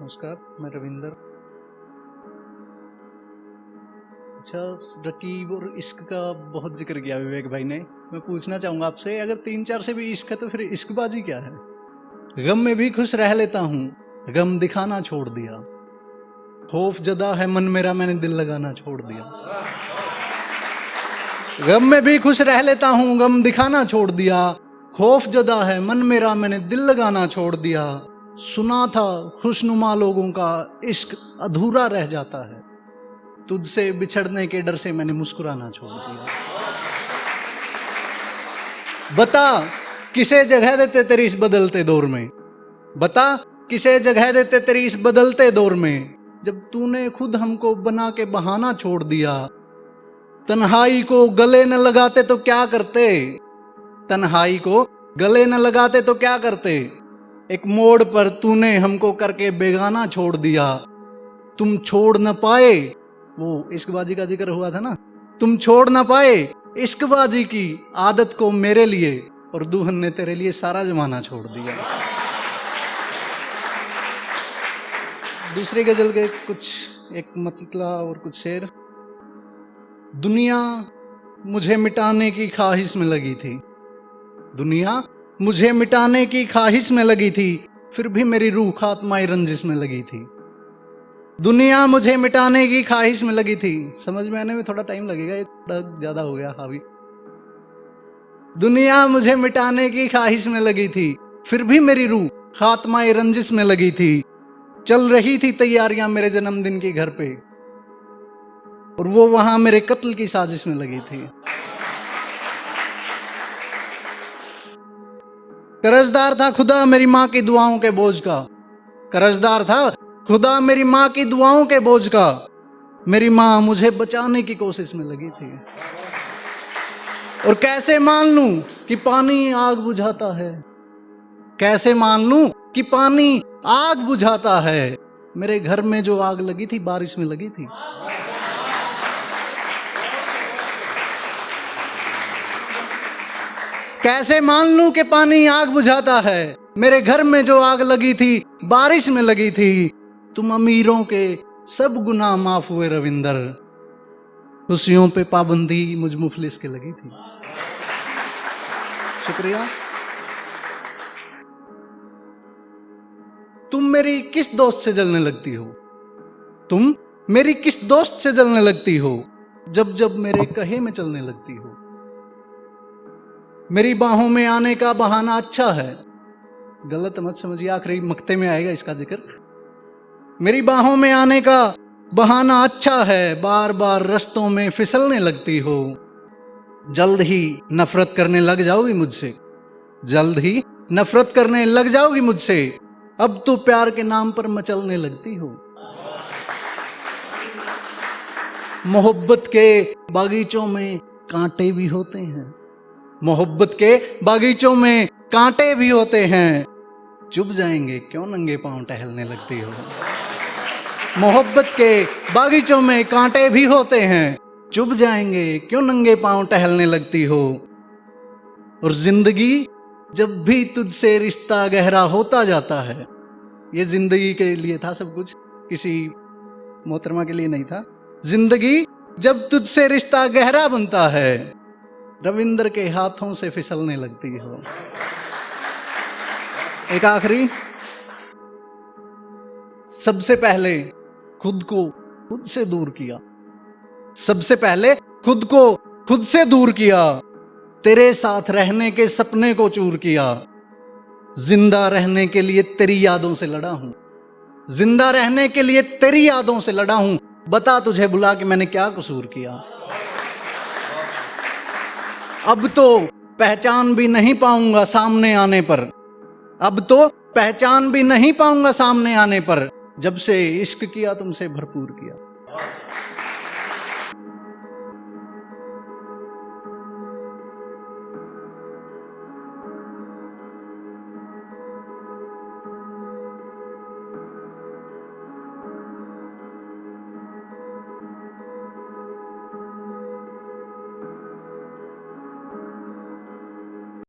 नमस्कार, मैं रविंदर। अच्छा, रकीब और इश्क का बहुत जिक्र किया विवेक भाई ने। मैं पूछना चाहूंगा आपसे, अगर 3-4 से भी इश्क है तो फिर इश्कबाजी क्या है? गम में भी खुश रह लेता हूँ, गम दिखाना छोड़ दिया। खौफ जदा है मन मेरा, मैंने दिल लगाना छोड़ दिया। गम में भी खुश रह लेता हूँ, गम दिखाना छोड़ दिया। खौफ जदा है मन मेरा, मैंने दिल लगाना छोड़ दिया। सुना था खुशनुमा लोगों का इश्क अधूरा रह जाता है, तुझसे बिछड़ने के डर से मैंने मुस्कुराना छोड़ दिया। बता किसे जगह देते तेरी इस बदलते दौर में, बता किसे जगह देते तेरी इस बदलते दौर में, जब तूने खुद हमको बना के बहाना छोड़ दिया। तन्हाई को गले न लगाते तो क्या करते, तन्हाई को गले न लगाते तो क्या करते। एक मोड़ पर तूने हमको करके बेगाना छोड़ दिया। तुम छोड़ न पाए, वो इश्कबाजी का जिक्र हुआ था ना, तुम छोड़ न पाए इश्कबाजी की आदत को मेरे लिए, और दुल्हन ने तेरे लिए सारा जमाना छोड़ दिया। दूसरी गजल के कुछ एक मतला और कुछ शेर। दुनिया मुझे मिटाने की ख्वाहिश में लगी थी, दुनिया मुझे मिटाने की ख्वाहिश में लगी थी, फिर भी मेरी रूह खात्माए रंजिश में लगी थी। दुनिया मुझे मिटाने की ख्वाहिश में लगी थी, समझ में आने में थोड़ा टाइम लगेगा, ये थोड़ा ज्यादा हो गया हावी। दुनिया मुझे मिटाने की ख्वाहिश में लगी थी, फिर भी मेरी रूह खात्माए रंजिश में लगी थी। चल रही थी तैयारियां मेरे जन्मदिन की घर पे, और वो वहां मेरे कत्ल की साजिश में लगी थी। कर्जदार था खुदा मेरी माँ की दुआओं के बोझ का, कर्जदार था खुदा मेरी माँ की दुआओं के बोझ का। मेरी माँ मुझे बचाने की कोशिश में लगी थी, और कैसे मान लूं कि पानी आग बुझाता है, कैसे मान लूं कि पानी आग बुझाता है। मेरे घर में जो आग लगी थी बारिश में लगी थी। कैसे मान लूं कि पानी आग बुझाता है, मेरे घर में जो आग लगी थी बारिश में लगी थी। तुम अमीरों के सब गुनाह माफ हुए रविंदर, खुशियों पे पाबंदी मुझ मुफलिस के लगी थी। शुक्रिया। तुम मेरी किस दोस्त से जलने लगती हो, तुम मेरी किस दोस्त से जलने लगती हो, जब जब मेरे कहे में चलने लगती हो। मेरी बाहों में आने का बहाना अच्छा है, गलत मत समझिए, आखिरी मक्ते में आएगा इसका जिक्र। मेरी बाहों में आने का बहाना अच्छा है, बार बार रस्तों में फिसलने लगती हो। जल्द ही नफरत करने लग जाओगी मुझसे, जल्द ही नफरत करने लग जाओगी मुझसे, अब तो प्यार के नाम पर मचलने लगती हो। मोहब्बत के बागीचों में कांटे भी होते हैं, मोहब्बत के बागीचों में कांटे भी होते हैं, चुभ जाएंगे क्यों नंगे पांव टहलने लगती हो। मोहब्बत के बागीचों में कांटे भी होते हैं, चुभ जाएंगे क्यों नंगे पांव टहलने लगती हो। और जिंदगी जब भी तुझसे रिश्ता गहरा होता जाता है, ये जिंदगी के लिए था सब कुछ, किसी मोहतरमा के लिए नहीं था। जिंदगी जब तुझसे रिश्ता गहरा बनता है, रविंदर के हाथों से फिसलने लगती हो। एक आखिरी, सबसे पहले खुद को खुद से दूर किया, सबसे पहले खुद को खुद से दूर किया, तेरे साथ रहने के सपने को चूर किया। जिंदा रहने के लिए तेरी यादों से लड़ा हूं, जिंदा रहने के लिए तेरी यादों से लड़ा हूं, बता तुझे बुला के मैंने क्या कसूर किया। अब तो पहचान भी नहीं पाऊंगा सामने आने पर, अब तो पहचान भी नहीं पाऊंगा सामने आने पर, जब से इश्क किया तुमसे भरपूर किया।